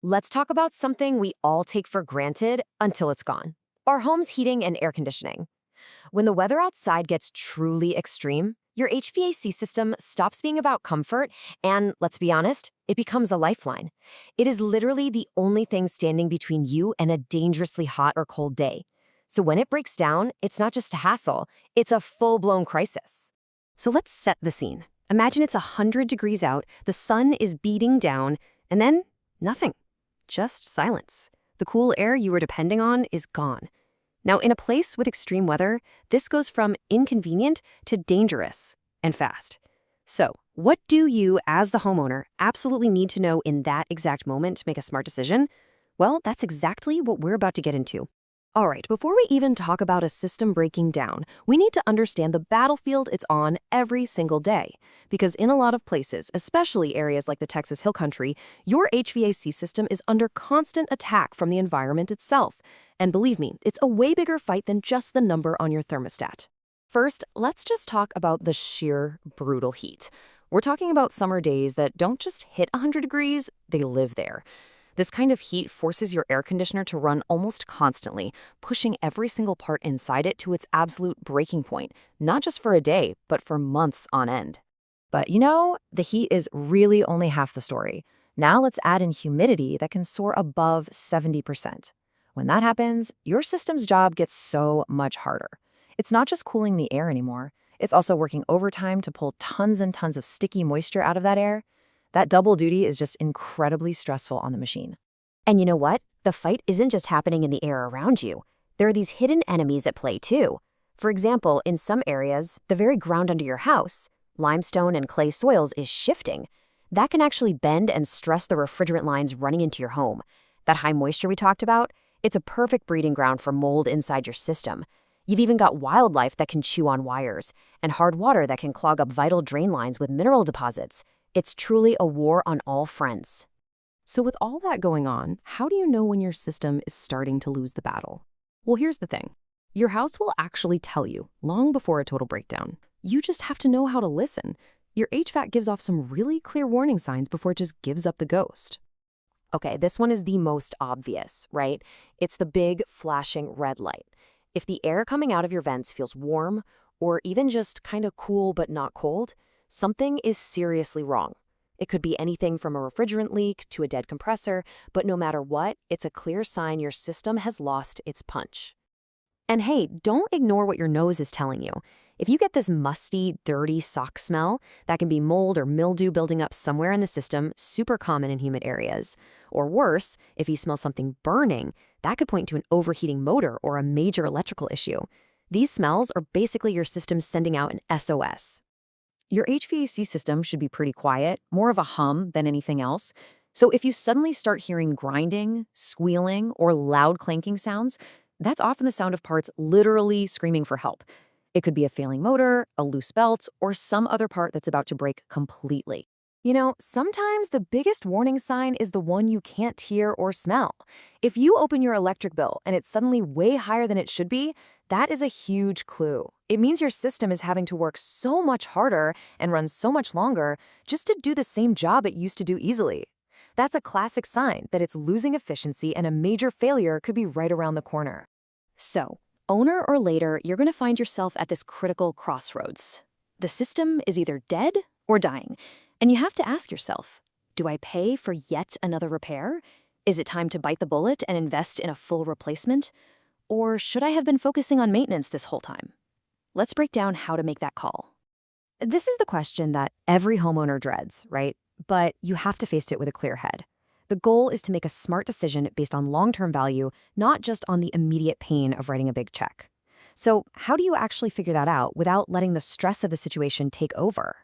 Let's talk about something we all take for granted until it's gone. Our home's heating and air conditioning. When the weather outside gets truly extreme, your HVAC system stops being about comfort and, let's be honest, it becomes a lifeline. It is literally the only thing standing between you and a dangerously hot or cold day. So when it breaks down, it's not just a hassle, it's a full-blown crisis. So let's set the scene. Imagine it's 100 degrees out, the sun is beating down, and then nothing. Just silence. The cool air you were depending on is gone. Now, in a place with extreme weather, this goes from inconvenient to dangerous and fast. So, what do you, as the homeowner, absolutely need to know in that exact moment to make a smart decision? Well, that's exactly what we're about to get into. All right, before we even talk about a system breaking down, we need to understand the battlefield it's on every single day. Because in a lot of places, especially areas like the Texas Hill Country, your HVAC system is under constant attack from the environment itself. And believe me, it's a way bigger fight than just the number on your thermostat. First, let's just talk about the sheer brutal heat. We're talking about summer days that don't just hit 100 degrees, they live there. This kind of heat forces your air conditioner to run almost constantly, pushing every single part inside it to its absolute breaking point, not just for a day, but for months on end. But the heat is really only half the story. Now let's add in humidity that can soar above 70%. When that happens, your system's job gets so much harder. It's not just cooling the air anymore. It's also working overtime to pull tons and tons of sticky moisture out of that air. That double duty is just incredibly stressful on the machine. And you know what? The fight isn't just happening in the air around you. There are these hidden enemies at play too. For example, in some areas, the very ground under your house, limestone and clay soils, is shifting. That can actually bend and stress the refrigerant lines running into your home. That high moisture we talked about, it's a perfect breeding ground for mold inside your system. You've even got wildlife that can chew on wires, and hard water that can clog up vital drain lines with mineral deposits. It's truly a war on all fronts. So with all that going on, how do you know when your system is starting to lose the battle? Well, here's the thing. Your house will actually tell you long before a total breakdown. You just have to know how to listen. Your HVAC gives off some really clear warning signs before it just gives up the ghost. Okay, this one is the most obvious, right? It's the big, flashing red light. If the air coming out of your vents feels warm, or even just kind of cool but not cold, something is seriously wrong. It could be anything from a refrigerant leak to a dead compressor, but no matter what, it's a clear sign your system has lost its punch. And hey, don't ignore what your nose is telling you. If you get this musty, dirty sock smell, that can be mold or mildew building up somewhere in the system, super common in humid areas. Or worse, if you smell something burning, that could point to an overheating motor or a major electrical issue. These smells are basically your system sending out an SOS. Your HVAC system should be pretty quiet, more of a hum than anything else. So if you suddenly start hearing grinding, squealing, or loud clanking sounds, that's often the sound of parts literally screaming for help. It could be a failing motor, a loose belt, or some other part that's about to break completely. Sometimes the biggest warning sign is the one you can't hear or smell. If you open your electric bill and it's suddenly way higher than it should be, that is a huge clue. It means your system is having to work so much harder and run so much longer just to do the same job it used to do easily. That's a classic sign that it's losing efficiency and a major failure could be right around the corner. So, owner or later, you're going to find yourself at this critical crossroads. The system is either dead or dying, and you have to ask yourself, do I pay for yet another repair? Is it time to bite the bullet and invest in a full replacement? Or should I have been focusing on maintenance this whole time? Let's break down how to make that call. This is the question that every homeowner dreads, right? But you have to face it with a clear head. The goal is to make a smart decision based on long-term value, not just on the immediate pain of writing a big check. So how do you actually figure that out without letting the stress of the situation take over?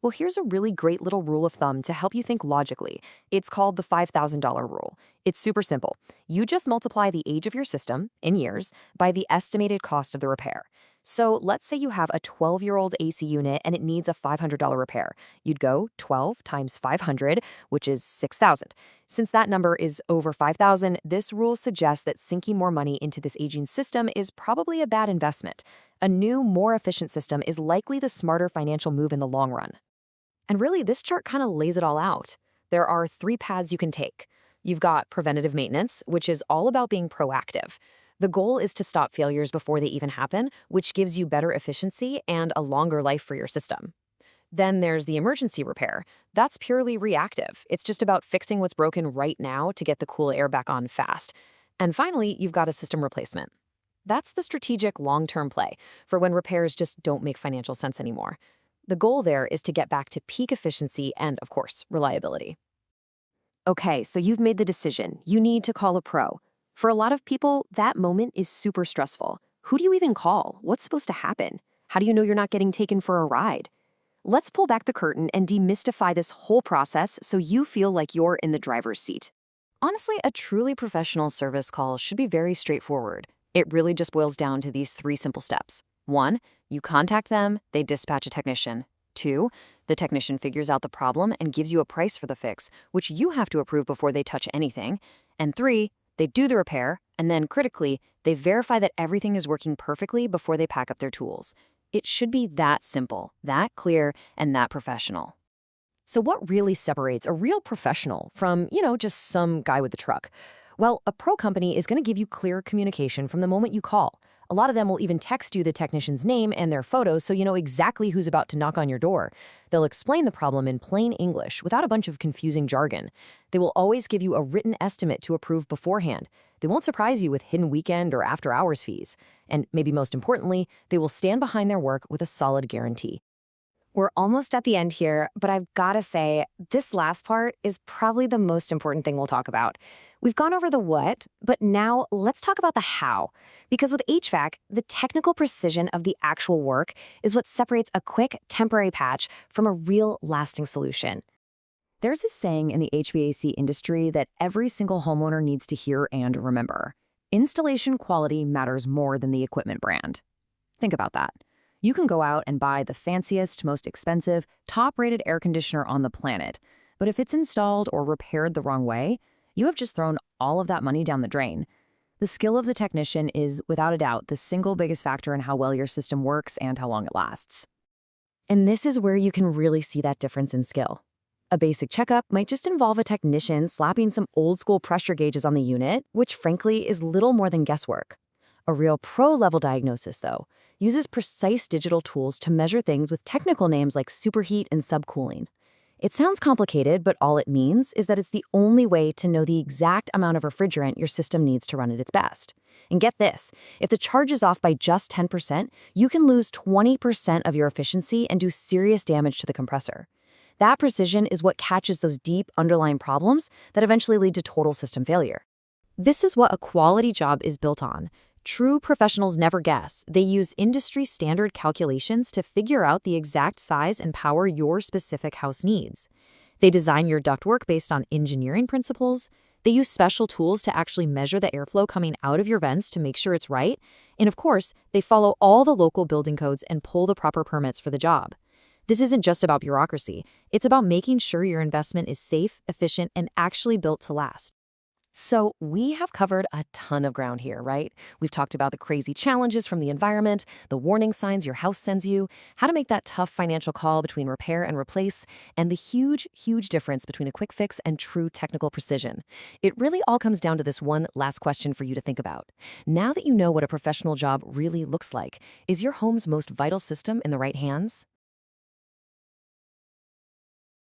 Well, here's a really great little rule of thumb to help you think logically. It's called the $5,000 rule. It's super simple. You just multiply the age of your system, in years, by the estimated cost of the repair. So let's say you have a 12-year-old AC unit and it needs a $500 repair. You'd go 12 times 500, which is 6,000. Since that number is over 5,000, this rule suggests that sinking more money into this aging system is probably a bad investment. A new, more efficient system is likely the smarter financial move in the long run. And really, this chart kind of lays it all out. There are 3 paths you can take. You've got preventative maintenance, which is all about being proactive. The goal is to stop failures before they even happen, which gives you better efficiency and a longer life for your system. Then there's the emergency repair. That's purely reactive. It's just about fixing what's broken right now to get the cool air back on fast. And finally, you've got a system replacement. That's the strategic long-term play for when repairs just don't make financial sense anymore. The goal there is to get back to peak efficiency and, of course, reliability. Okay, so you've made the decision. You need to call a pro. For a lot of people, that moment is super stressful. Who do you even call? What's supposed to happen? How do you know you're not getting taken for a ride? Let's pull back the curtain and demystify this whole process so you feel like you're in the driver's seat. Honestly, a truly professional service call should be very straightforward. It really just boils down to these three simple steps. 1, you contact them, they dispatch a technician. 2, the technician figures out the problem and gives you a price for the fix, which you have to approve before they touch anything. And 3, they do the repair, and then critically, they verify that everything is working perfectly before they pack up their tools. It should be that simple, that clear, and that professional. So what really separates a real professional from, just some guy with a truck? Well, a pro company is going to give you clear communication from the moment you call. A lot of them will even text you the technician's name and their photos so you know exactly who's about to knock on your door. They'll explain the problem in plain English without a bunch of confusing jargon. They will always give you a written estimate to approve beforehand. They won't surprise you with hidden weekend or after-hours fees. And maybe most importantly, they will stand behind their work with a solid guarantee. We're almost at the end here, but I've got to say, this last part is probably the most important thing we'll talk about. We've gone over the what, but now let's talk about the how. Because with HVAC, the technical precision of the actual work is what separates a quick, temporary patch from a real, lasting solution. There's a saying in the HVAC industry that every single homeowner needs to hear and remember. Installation quality matters more than the equipment brand. Think about that. You can go out and buy the fanciest, most expensive, top-rated air conditioner on the planet, but if it's installed or repaired the wrong way, you have just thrown all of that money down the drain. The skill of the technician is, without a doubt, the single biggest factor in how well your system works and how long it lasts. And this is where you can really see that difference in skill. A basic checkup might just involve a technician slapping some old-school pressure gauges on the unit, which frankly is little more than guesswork. A real pro-level diagnosis, though, uses precise digital tools to measure things with technical names like superheat and subcooling. It sounds complicated, but all it means is that it's the only way to know the exact amount of refrigerant your system needs to run at its best. And get this, if the charge is off by just 10%, you can lose 20% of your efficiency and do serious damage to the compressor. That precision is what catches those deep underlying problems that eventually lead to total system failure. This is what a quality job is built on. True professionals never guess. They use industry-standard calculations to figure out the exact size and power your specific house needs. They design your ductwork based on engineering principles. They use special tools to actually measure the airflow coming out of your vents to make sure it's right. And of course, they follow all the local building codes and pull the proper permits for the job. This isn't just about bureaucracy. It's about making sure your investment is safe, efficient, and actually built to last. So we have covered a ton of ground here, right? We've talked about the crazy challenges from the environment, the warning signs your house sends you, how to make that tough financial call between repair and replace, and the huge, huge difference between a quick fix and true technical precision. It really all comes down to this one last question for you to think about. Now that you know what a professional job really looks like, is your home's most vital system in the right hands?